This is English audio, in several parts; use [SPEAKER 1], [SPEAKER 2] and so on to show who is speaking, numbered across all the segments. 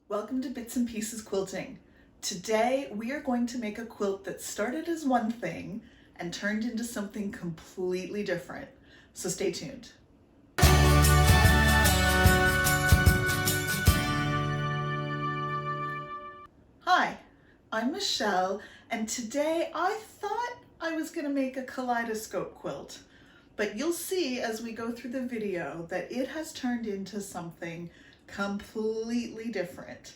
[SPEAKER 1] Welcome to Bits and Pieces Quilting. Today we are going to make a quilt that started as one thing and turned into something completely different. So stay tuned. Hi, I'm Michelle, and today I thought I was going to make a kaleidoscope quilt, but you'll see as we go through the video that it has turned into something completely different.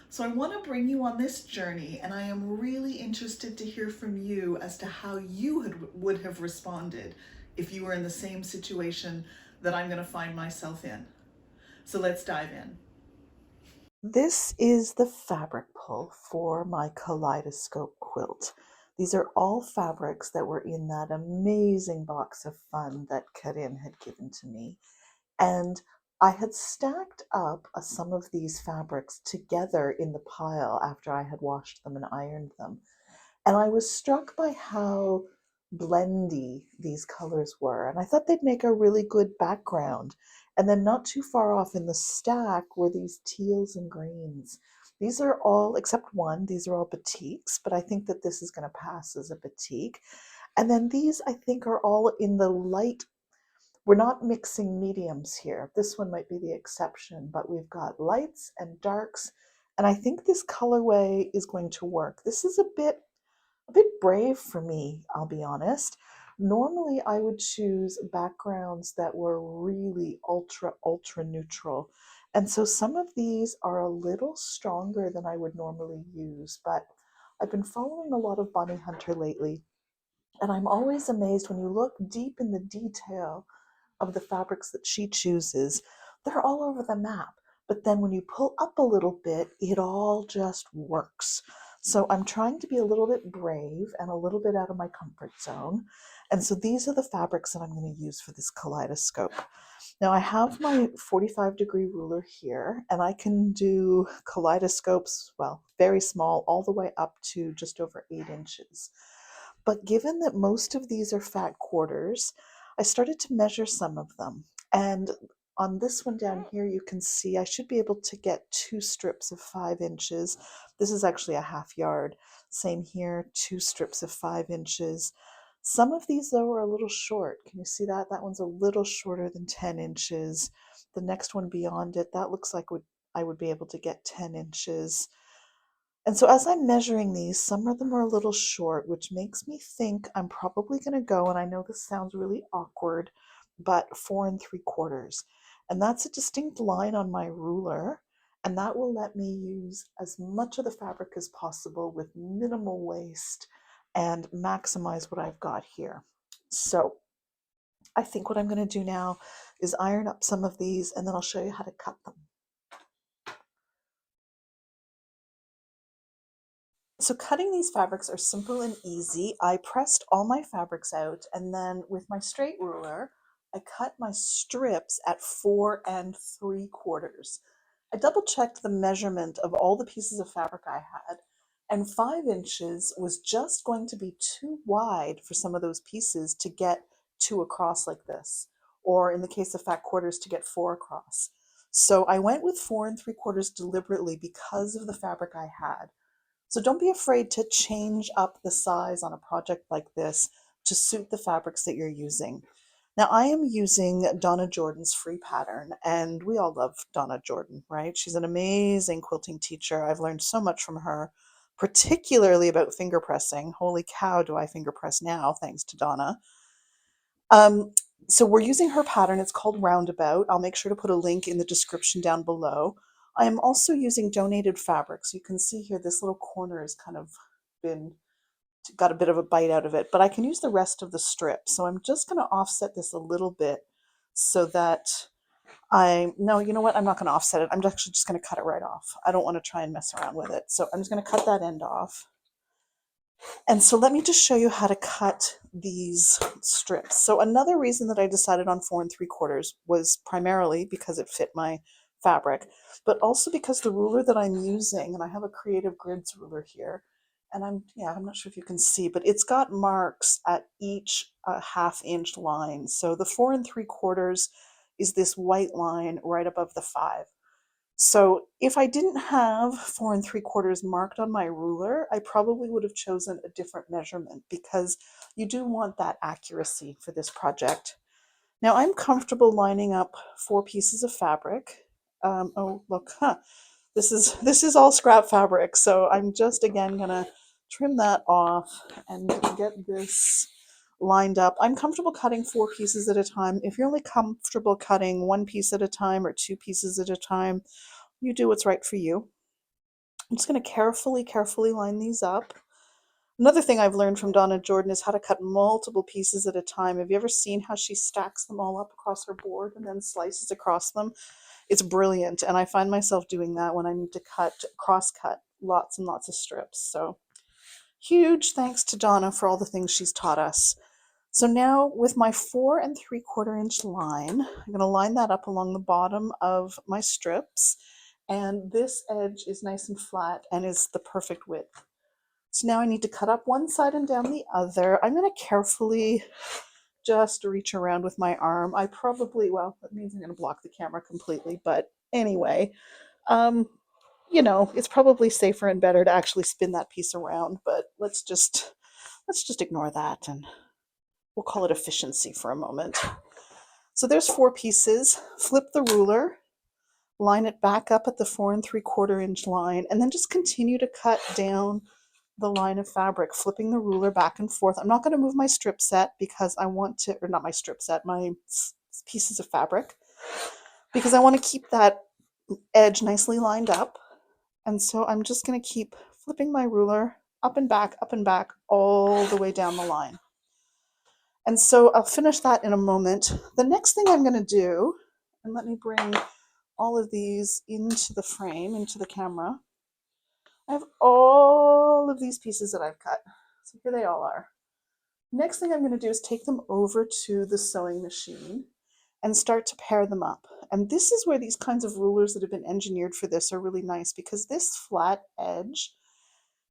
[SPEAKER 1] So I want to bring you on this journey, and I am really interested to hear from you as to how you would have responded if you were in the same situation that I'm going to find myself in. So let's dive in. This is the fabric pull for my kaleidoscope quilt. These are all fabrics that were in that amazing box of fun that Karin had given to me. And I had stacked up some of these fabrics together in the pile after I had washed them and ironed them. And I was struck by how blendy these colors were. And I thought they'd make a really good background. And then not too far off in the stack were these teals and greens. These are all, except one, these are all batiks, but I think that this is going to pass as a batik. And then these, I think, are all in the light. We're not mixing mediums here. This one might be the exception, but we've got lights and darks, and I think this colorway is going to work. This is a bit brave for me, I'll be honest. Normally I would choose backgrounds that were really ultra neutral. And so some of these are a little stronger than I would normally use, but I've been following a lot of Bonnie Hunter lately, and I'm always amazed when you look deep in the detail of the fabrics that she chooses. They're all over the map. But then when you pull up a little bit, it all just works. So I'm trying to be a little bit brave and a little bit out of my comfort zone. And so these are the fabrics that I'm going to use for this kaleidoscope. Now I have my 45-degree ruler here, and I can do kaleidoscopes, well, very small, all the way up to just over 8 inches. But given that most of these are fat quarters, I started to measure some of them. And on this one down here, you can see I should be able to get 2 strips of 5 inches. This is actually a half yard. Same here, 2 strips of 5 inches. Some of these, though, are a little short. Can you see that? That one's a little shorter than 10 inches. The next one beyond it, that looks like I would be able to get 10 inches. And so as I'm measuring these, some of them are a little short, which makes me think I'm probably going to go, and I know this sounds really awkward, but 4 3/4. And that's a distinct line on my ruler, and that will let me use as much of the fabric as possible with minimal waste and maximize what I've got here. So I think what I'm going to do now is iron up some of these, and then I'll show you how to cut them. So cutting these fabrics are simple and easy. I pressed all my fabrics out, and then with my straight ruler, I cut my strips at 4 3/4. I double checked the measurement of all the pieces of fabric I had, and 5 inches was just going to be too wide for some of those pieces to get 2 across like this, or in the case of fat quarters, to get 4 across. So I went with 4 3/4 deliberately because of the fabric I had. So don't be afraid to change up the size on a project like this to suit the fabrics that you're using. Now I am using Donna Jordan's free pattern, and we all love Donna Jordan, right? She's an amazing quilting teacher. I've learned so much from her, particularly about finger pressing. Holy cow, do I finger press now, thanks to Donna. Um, so we're using her pattern. It's called Roundabout. I'll make sure to put a link in the description down below. I am also using donated fabrics. You can see here this little corner has kind of been got a bit of a bite out of it, but I can use the rest of the strip. So I'm just going to offset this a little bit so that no, you know what? I'm not going to offset it. I'm actually just going to cut it right off. I don't want to try and mess around with it. So I'm just going to cut that end off. And so let me just show you how to cut these strips. So another reason that I decided on 4 3/4 was primarily because it fit my fabric, but also because the ruler that I'm using, and I have a Creative Grids ruler here, and I'm not sure if you can see, but it's got marks at each ½ inch line. So the 4 3/4 is this white line right above the 5. So if I didn't have 4 3/4 marked on my ruler, I probably would have chosen a different measurement because you do want that accuracy for this project. Now I'm comfortable lining up 4 pieces of fabric. Oh, look, huh. This is all scrap fabric, so I'm just again gonna trim that off and get this lined up. I'm comfortable cutting 4 pieces at a time. If you're only comfortable cutting 1 piece at a time or 2 pieces at a time, you do what's right for you. I'm just going to carefully line these up. Another thing I've learned from Donna Jordan is how to cut multiple pieces at a time. Have you ever seen how she stacks them all up across her board and then slices across them? It's brilliant, and I find myself doing that when I need to cross cut lots and lots of strips. So huge thanks to Donna for all the things she's taught us. So now with my 4 3/4 inch line, I'm going to line that up along the bottom of my strips. And this edge is nice and flat and is the perfect width. So now I need to cut up one side and down the other. I'm going to carefully just reach around with my arm. I probably, well, that means I'm going to block the camera completely. But anyway, um, it's probably safer and better to actually spin that piece around. But let's just ignore that and we'll call it efficiency for a moment. So there's 4 pieces. Flip the ruler, line it back up at the 4 3/4 inch line, and then just continue to cut down the line of fabric, flipping the ruler back and forth. I'm not going to move my strip set because I want to, or not my strip set, my pieces of fabric, because I want to keep that edge nicely lined up. And so I'm just going to keep flipping my ruler up and back, all the way down the line. And so I'll finish that in a moment. The next thing I'm going to do, and let me bring all of these into the frame, into the camera. I have all of these pieces that I've cut. So here they all are. Next thing I'm going to do is take them over to the sewing machine and start to pair them up. And this is where these kinds of rulers that have been engineered for this are really nice, because this flat edge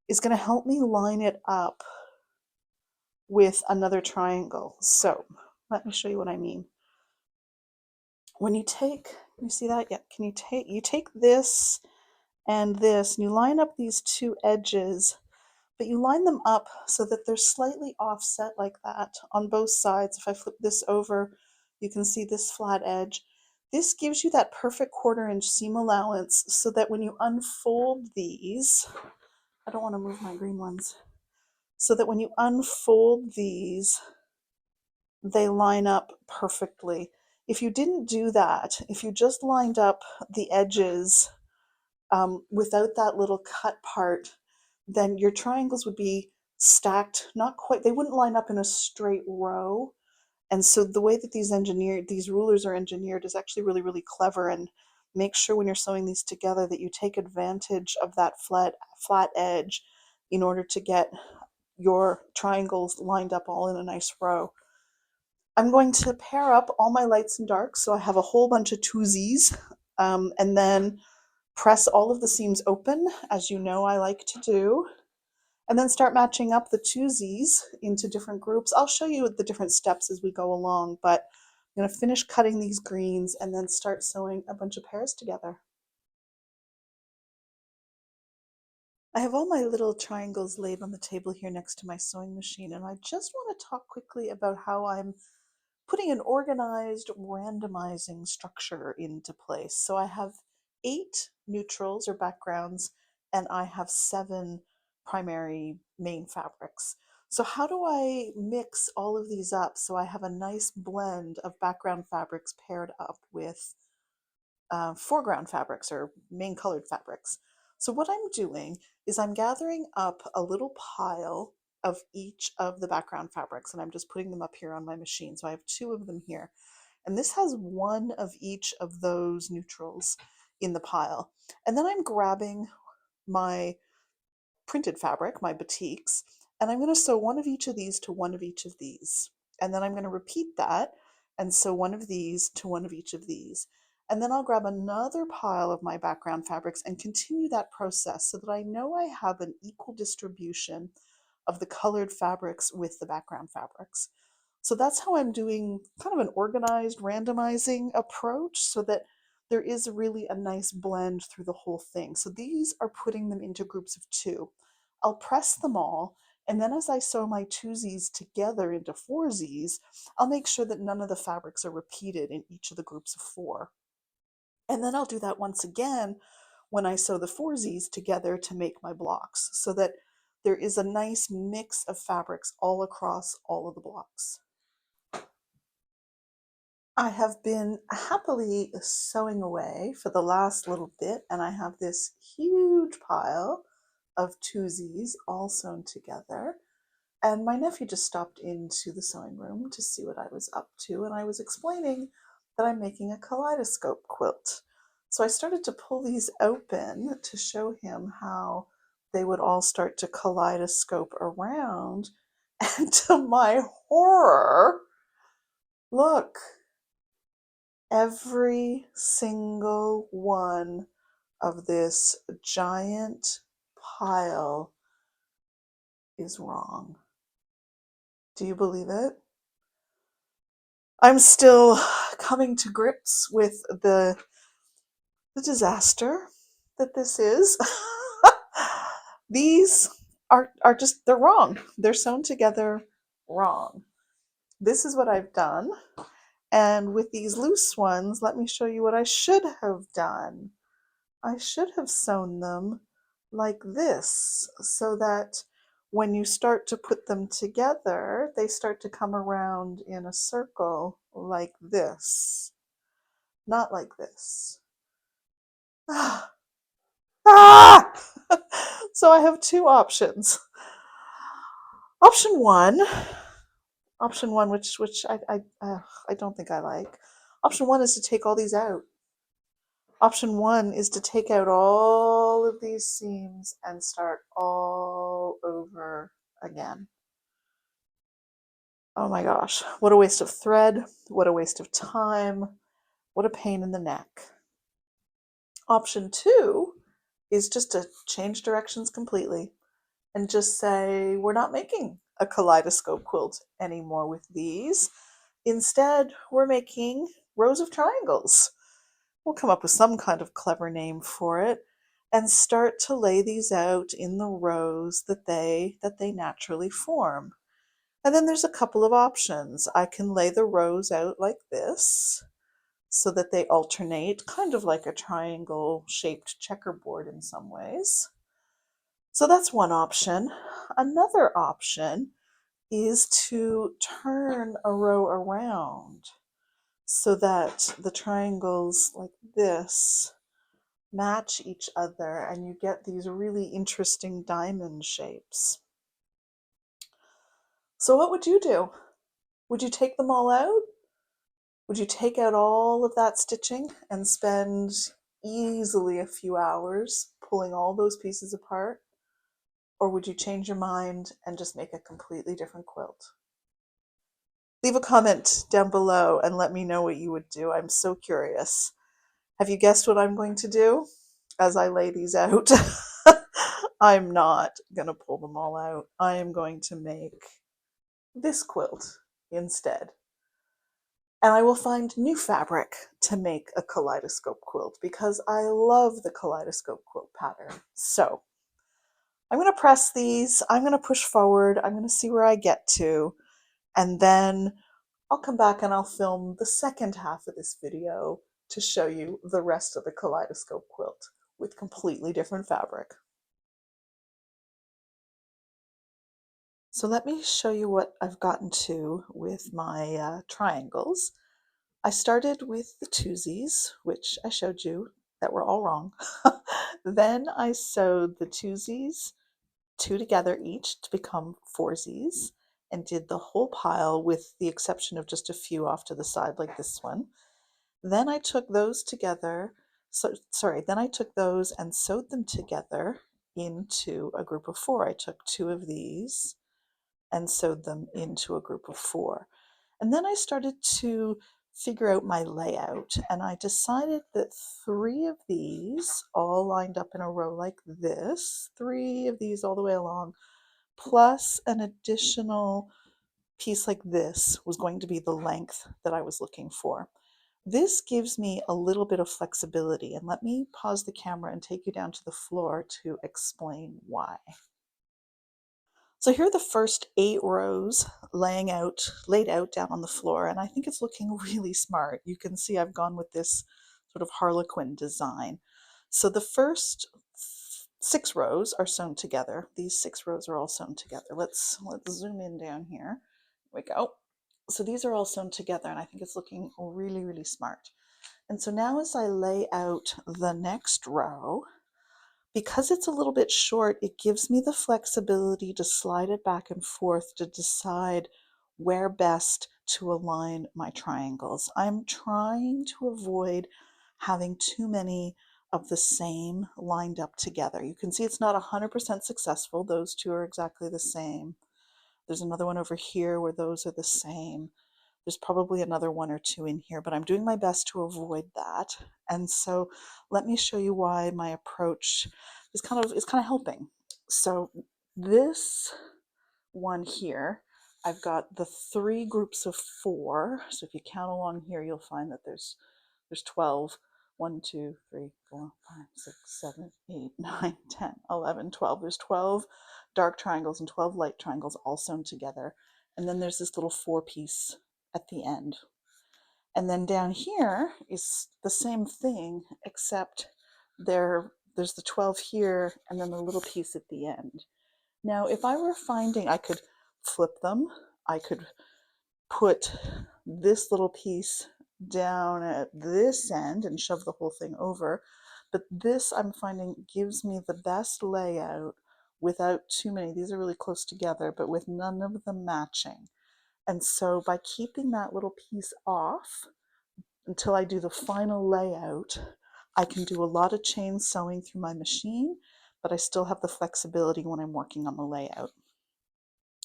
[SPEAKER 1] is going to help me line it up with another triangle. So let me show you what I mean. When you take, can you see that? Yeah, you take this and this, and you line up these 2 edges, but you line them up so that they're slightly offset like that on both sides. If I flip this over, you can see this flat edge. This gives you that perfect 1/4 inch seam allowance so that when you unfold these, I don't want to move my green ones, so that when you unfold these, they line up perfectly. If you didn't do that, if you just lined up the edges without that little cut part, then your triangles would be stacked, not quite, they wouldn't line up in a straight row. And so the way that these rulers are engineered is actually really clever, and make sure when you're sewing these together that you take advantage of that flat edge in order to get your triangles lined up all in a nice row. I'm going to pair up all my lights and darks, so I have a whole bunch of twosies, and then press all of the seams open, as you know I like to do, and then start matching up the twosies into different groups. I'll show you the different steps as we go along, but I'm going to finish cutting these greens and then start sewing a bunch of pairs together. I have all my little triangles laid on the table here next to my sewing machine, and I just want to talk quickly about how I'm putting an organized randomizing structure into place. So I have 8 neutrals or backgrounds, and I have 7 primary main fabrics. So how do I mix all of these up so I have a nice blend of background fabrics paired up with foreground fabrics or main colored fabrics? So what I'm doing is I'm gathering up a little pile of each of the background fabrics, and I'm just putting them up here on my machine. So I have 2 of them here. And this has 1 of each of those neutrals in the pile. And then I'm grabbing my printed fabric, my batiks, and I'm going to sew 1 of each of these to 1 of each of these. And then I'm going to repeat that and sew 1 of these to 1 of each of these. And then I'll grab another pile of my background fabrics and continue that process so that I know I have an equal distribution of the colored fabrics with the background fabrics. So that's how I'm doing kind of an organized randomizing approach, so that
[SPEAKER 2] there is really a nice blend through the whole thing. So these are putting them into groups of two. I'll press them all, and then as I sew my twosies together into foursies, I'll make sure that none of the fabrics are repeated in each of the groups of four. And then I'll do that once again when I sew the foursies together to make my blocks, so that there is a nice mix of fabrics all across all of the blocks. I have been happily sewing away for the last little bit, and I have this huge pile of twosies all sewn together. And my nephew just stopped into the sewing room to see what I was up to, and I was explaining that I'm making a kaleidoscope quilt. So I started to pull these open to show him how they would all start to kaleidoscope around. And to my horror, look, every single one of this giant pile is wrong. Do you believe it? I'm still coming to grips with the disaster that this is. These are just, they're wrong. They're sewn together wrong. This is what I've done. And with these loose ones, let me show you what I should have done. I should have sewn them like this, so that when you start to put them together, they start to come around in a circle like this, not like this. Ah! So I have two options. Option one, option one, which I don't think I like. Option one is to take all these out. Option one is to take out all of these seams and start all over again. Oh my gosh, what a waste of thread, what a waste of time, what a pain in the neck. Option two is just to change directions completely and just say, we're not making a kaleidoscope quilt anymore with these. Instead, we're making rows of triangles. We'll come up with some kind of clever name for it and start to lay these out in the rows that they naturally form. And then there's a couple of options. I can lay the rows out like this so that they alternate, kind of like a triangle shaped checkerboard in some ways. So that's one option. Another option is to turn a row around so that the triangles like this match each other and you get these really interesting diamond shapes. So what would you do? Would you take them all out? Would you take out all of that stitching and spend easily a few hours pulling all those pieces apart? Or would you change your mind and just make a completely different quilt? Leave a comment down below and let me know what you would do. I'm so curious. Have you guessed what I'm going to do as I lay these out? I'm not going to pull them all out. I am going to make this quilt instead. And I will find new fabric to make a kaleidoscope quilt because I love the kaleidoscope quilt pattern. So I'm going to press these, I'm going to push forward, I'm going to see where I get to, and then I'll come back and I'll film the second half of this video to show you the rest of the kaleidoscope quilt with completely different fabric. So let me show you what I've gotten to with my triangles. I started with the twosies, which I showed you that were all wrong. Then I sewed the twosies, two together each to become foursies, and did the whole pile with the exception of just a few off to the side like this one. Then I took those together, then I took those and sewed them together into a group of four. I took two of these and sewed them into a group of four. And then I started to figure out my layout, and I decided that three of these all lined up in a row like this, three of these all the way along, plus an additional piece like this was going to be the length that I was looking for. This gives me a little bit of flexibility, and let me pause the camera and take you down to the floor to explain why. So here are the first 8 rows laid out down on the floor, and I think it's looking really smart. You can see I've gone with this sort of harlequin design. So the first 6 rows are sewn together. These 6 rows are all sewn together. Let's zoom in down here. Here we go. So these are all sewn together, and I think it's looking really, really smart. And so now as I lay out the next row, because it's a little bit short, it gives me the flexibility to slide it back and forth to decide where best to align my triangles. I'm trying to avoid having too many of the same lined up together. You can see it's not 100% successful. Those two are exactly the same. There's another one over here where those are the same. There's probably another 1 or 2 in here, but I'm doing my best to avoid that. And so let me show you why my approach is kind of helping. So this one here, I've got the 3 groups of 4. So if you count along here, you'll find that there's 12. 1, 2, 3, 4, 5, 6, 7, 8, 9, 10, 11, 12. There's 12 dark triangles and 12 light triangles all sewn together. And then there's this little 4-piece at the end. And then down here is the same thing, except there's the 12 here and then the little piece at the end. Now, if I were finding I could flip them, I could put this little piece down at this end and shove the whole thing over. But this I'm finding gives me the best layout without too many. These are really close together, but with none of them matching. And so by keeping that little piece off until I do the final layout, I can do a lot of chain sewing through my machine, but I still have the flexibility when I'm working on the layout.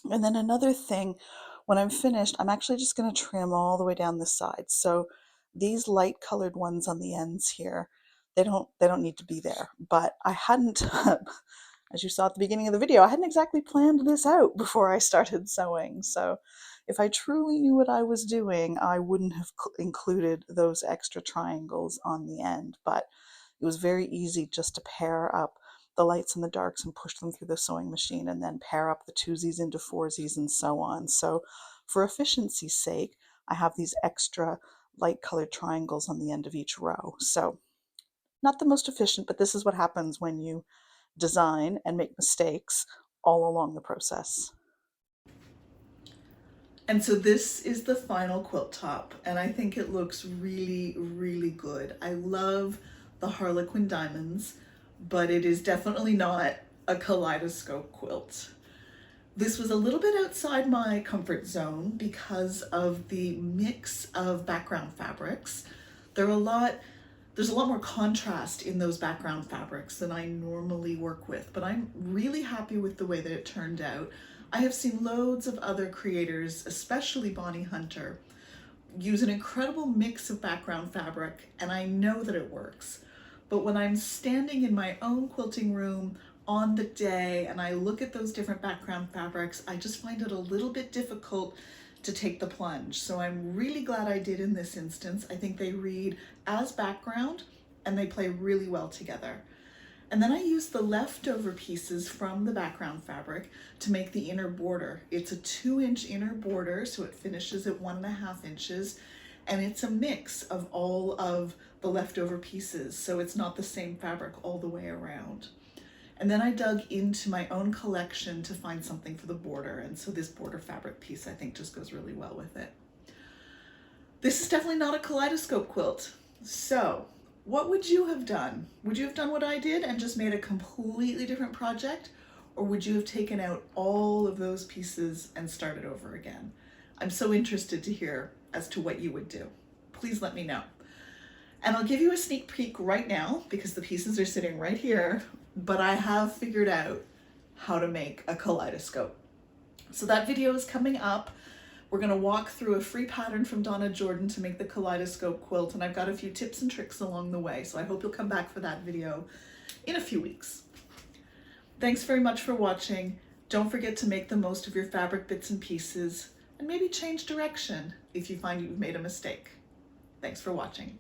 [SPEAKER 2] And then another thing, when I'm finished, I'm actually just going to trim all the way down the sides. So these light colored ones on the ends here, they don't need to be there. But I hadn't, as you saw at the beginning of the video, I hadn't exactly planned this out before I started sewing. So if I truly knew what I was doing, I wouldn't have included those extra triangles on the end. But it was very easy just to pair up the lights and the darks and push them through the sewing machine, and then pair up the 2s into 4s and so on. So for efficiency's sake, I have these extra light colored triangles on the end of each row. So not the most efficient, but this is what happens when you design and make mistakes all along the process.
[SPEAKER 1] And so this is the final quilt top, and I think it looks really, really good. I love the Harlequin diamonds, but it is definitely not a kaleidoscope quilt. This was a little bit outside my comfort zone because of the mix of background fabrics. There's a lot more contrast in those background fabrics than I normally work with, but I'm really happy with the way that it turned out. I have seen loads of other creators, especially Bonnie Hunter, use an incredible mix of background fabric, and I know that it works. But when I'm standing in my own quilting room on the day and I look at those different background fabrics, I just find it a little bit difficult to take the plunge. So I'm really glad I did in this instance. I think they read as background and they play really well together. And then I used the leftover pieces from the background fabric to make the inner border. It's a 2-inch inner border, so it finishes at 1.5 inches, and it's a mix of all of the leftover pieces, so it's not the same fabric all the way around. And then I dug into my own collection to find something for the border, and so this border fabric piece I think just goes really well with it. This is definitely not a kaleidoscope quilt. So what would you have done? Would you have done what I did and just made a completely different project? Or would you have taken out all of those pieces and started over again? I'm so interested to hear as to what you would do. Please let me know. And I'll give you a sneak peek right now because the pieces are sitting right here, but I have figured out how to make a kaleidoscope. So that video is coming up. We're going to walk through a free pattern from Donna Jordan to make the kaleidoscope quilt, and I've got a few tips and tricks along the way, so I hope you'll come back for that video in a few weeks. Thanks very much for watching. Don't forget to make the most of your fabric bits and pieces, and maybe change direction if you find you've made a mistake. Thanks for watching.